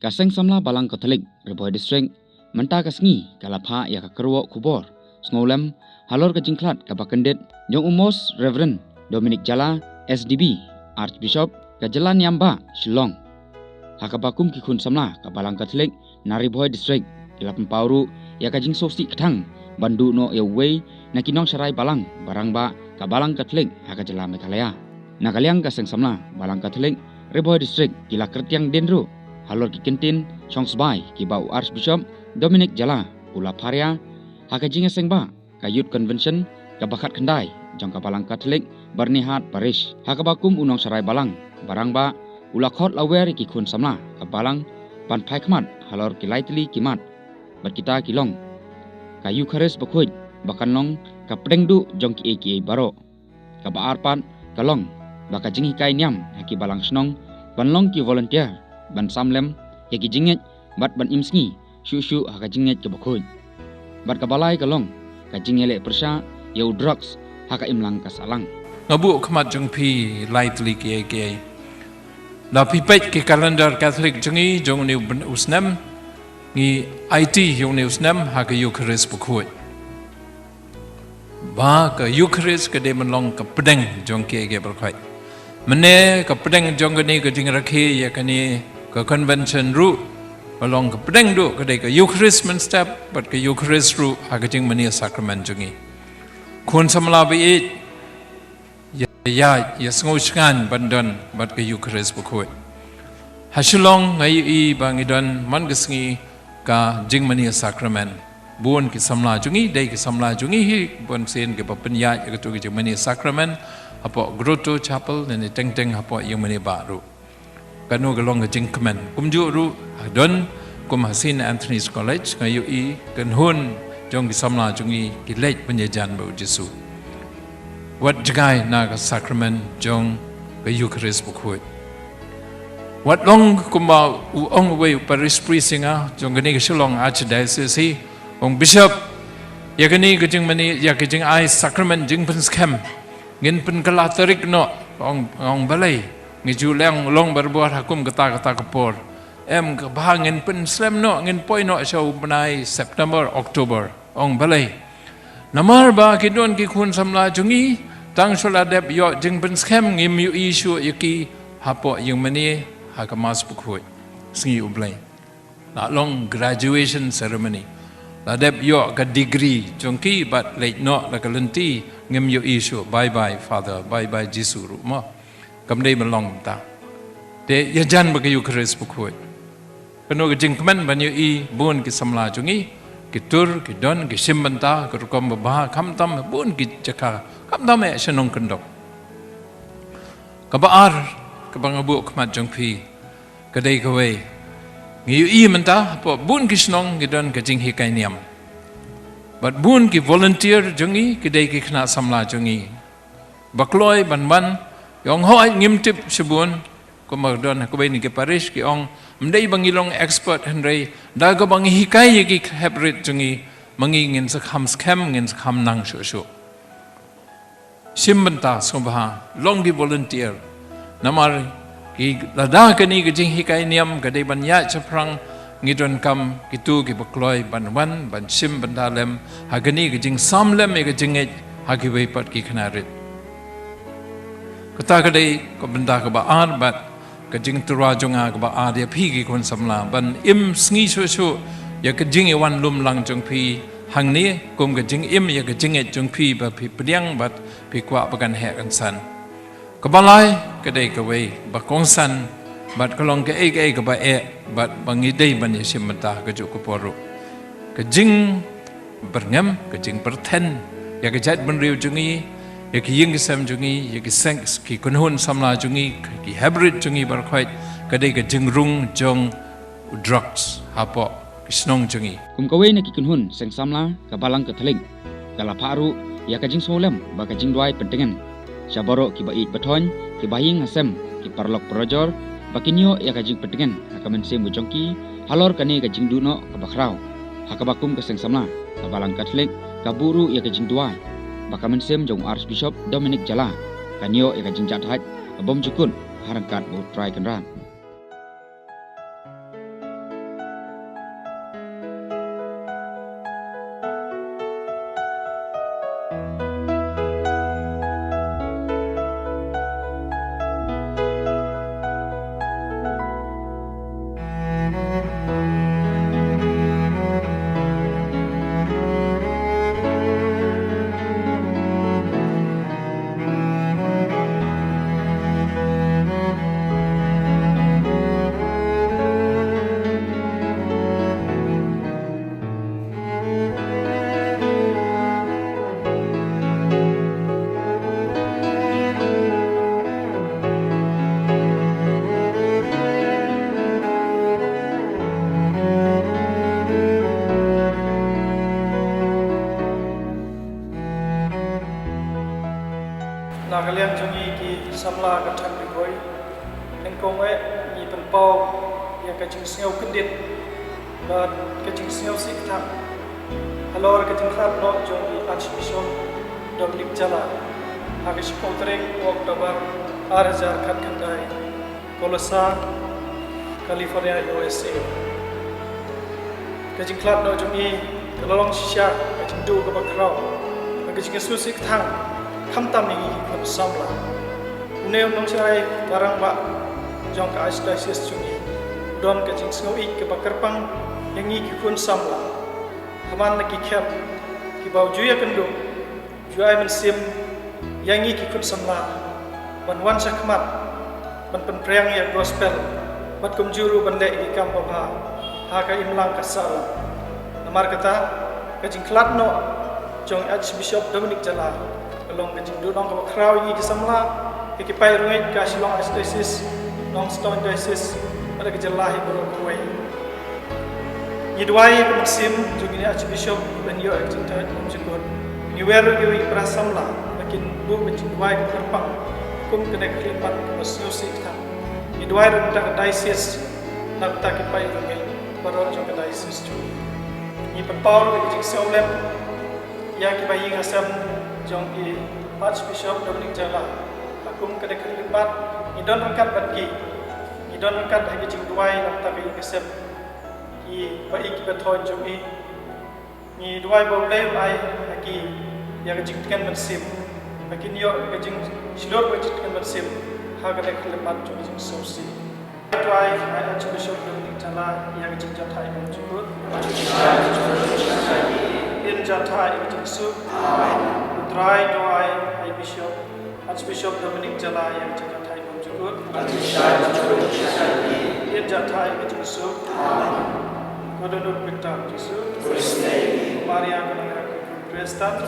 Kaseng samla balang Katolik Reboy District menta kasngi kalapha ya kakerwo kubor snolem halor ka jingklat ka bakendit jong umos Reverend Dominic Jala SDB Archbishop ka Jalan Yamba Shillong hakabakum ki khun samla ka balang Katolik na Reboy District ilapan pauru ya ka jing sosi ketang bandu no ya wei na kinong sarai balang barang ba ka balang Katolik haka Jala Meghalaya na kalyang kaseng samla balang Katolik Reboy District kila kertiang denru halor ki kentin Chongsbai ki bau Archbishop Dominic Jala ula Paria haka jinga sengba ka youth convention ka bakat kendai jong ka balang Katolik bernihat parish haka bakum unong sarai balang barang ba ula khot lawer ki khun samla ka balang pan phai khmat halor ki laitli kimat bat kita kilong ka Eucharist bakhuj bakanlong ka pdengdu jong ki eki baro ka baar pan kalong baka jingi kai nyam haki balang snong banlong ki volunteer ban samlem haki jinget bat ban imsngi shu haka jinget ke bakhuj bat ka balai kalong ka jingele persha yau drugs haka imlang ka salang ngabu khmat jong phi lightly ke la pi pet ke calendar Catholic jongi jong ni usnam ngi IT jong ni usnam haka Eucharist bakhuj ba ka Eucharist ke de manlong ka pedeng jong ke bakhuj mene ka pedeng jong ni ka jing rakhi ya kani ka convention ru along ka pedeng du ka de ka Eucharist man step but ka Eucharist ru haka jing mani sacrament jongi khun samla bi ya sngo skan bandan bat ka Eucharist bakhuj hasilong ngai i bangidon man gisngi ka jing mani sacrament buon ki samla jungi dei ki samla jungi hi bon sen ke papanya ka tu ki jing mani sacrament apo grotto chapel ne teng apo yang mani baru kanu galong ka jing kemen kumju ru don kum hasin Anthony's College ngai i kan hun jong ki samla jungi ki lej penyajan bu Jesu wat jagai na ka sacrament jong ka Eucharist bakhuj wat long kumba u ong we parish precinga jong gani ka shilong archdiocese hi ong bishop yakani ka jing mani yakajing ai sacrament jing pen scam ngin pen kala tarik no ong balai ngi ju leng long berbuat hakum kata kapor em ka bahangin pen slam no ngin poi no show benai September October ong balai namar ba kidon ki khun samla jungi tang sola dep yo jing pen scam ngim yu issue yaki hapo yung mani hakamas bakhuj singi ublai la long graduation ceremony la dep yo ka degree jongki bat late no la kalenti ngim yu issue bye bye father bye bye Jesu ru mo kamdei melong ta te yajan ba ka Eucharist bakhuj kanu ka jing kmen ban yu i bun ki samla jungi ki tur ki don ki simbanta ka rukom ba kham tam bun ki chaka kham tam e shanong kandok ka baar ka bangabu khmat jong phi ka dei ka we ngi yu i manta po bun ki snong ki don ka jing hi kai niam but bun ki volunteer jungi ki dei ki khna samla jungi bakloi ban yong hoi ngim tip sibun ko mag don ko be ni ke parish ki ong mdei bangilong expert henrei da ko bangi hi kai ki hebrit jungi mangi ngin sa kham scam ngin sa kham nang shu simbanta sobha long ki volunteer namar ki lada kani ki jing hi kai niam ka dei ban ya chaprang ngidon kam kitu ki bakloi ban sim bandalem hagani ki jing samlem e ki jing hagi wei pat ki khanarit kata ka dei ko benda ka ba ar bat ka jing tura jonga ka ba ar ya phi ki kon samla ban im sngi shu ya ka jing e wan lum lang jong phi hang ni kum ka jing im ya ka jing e jong phi ba phi pdiang bat phi kwa ba kan he kan san ka balai ka dei ka wei ba kong san bat ka long ka e ka ba e bat bangi dei ban ya simta ka ju ko poru ka jing berngam ka jing perten ya ka jat ban riu jungi ya ki ying sam jungi ya ki sengs ki kunhun samla jungi ki hybrid jungi bar khait ka dei ka jing rung jong drugs hapo kisnong jungi kum kawe na ki kunhun seng samla ka balang Katolik kala paru ya ka jing solem ba ka jing duai pentengan sabaro ki bait bathon ki bahing asem ki parlok projor bakinyo ya ka jing pentengan ka mense mujongki halor kane ka jing duno ka bakrau hakabakum ka seng samla ka balang Katolik ka buru ya ka jing duai baka mensem jong Archbishop Dominic Jala kanyo ya ka jing jathat bom jukun harangkat bo try kan ran samla ka thang bi goi neng kong ni pen pau ya ka jing sneu kendit ba ka jing sneu sik thang halor ka jing khat no jong di Archbishop Dominic Jala age spotreng Oktober 2000 khat khandai Kolosa California USA ka jing khat no jong i ka lolong shisha ka jing du ka ba krau ka jing su sik thang kham tam ni kon samla neu nong sai barang ba jong ka Archdiocese chungi dom ka jing sneu ik ka ba kerpang yang i ki kun samla haman na ki khap ki bau juya kendu juai men sim yang i ki kun samla ban wan sakmat ban pen preng ya gospel bat kum juru ban le ki kam ba ha ka imlang ka sala namar kata ka jing klat no jong Archbishop Dominic Jala along ka jing du dong ka krau yi ki samla ki pai rungai ka Shillong Archdiocese Long Stone Diocese ada ke jelahi bro kuai ni duai ka maksim jong ni Archbishop ben yo acting ta jenggot ni wer gi prasamla makin bu ben duai ka terpang kum kena klimat masuk ta ni duai ren ta diocese nak ta ki pai rungai baro jong ka diocese tu ni pepau ki jing seolem ya ki bai ngasam jong ki Archbishop Dominic Jala akum kena klimat ni don angkat bagi ni don angkat hagi jing duai nak ta ki ngasam ki bai ki bethon jong ni duai bo le ai hagi ya ka jing kan mensim hagi ni yo ka jing silor ba jing kan mensim ha ka dek klimat jong jing sosi duai ai Archbishop Dominic Jala ya ka jing jathai mo jukut in jathai ka jing su Dry doai ai Bishop Archbishop Dominic Jala yang jaga thai nom jukut in jathai ka jing su kodonut pitam jisu Maria ka nang prestat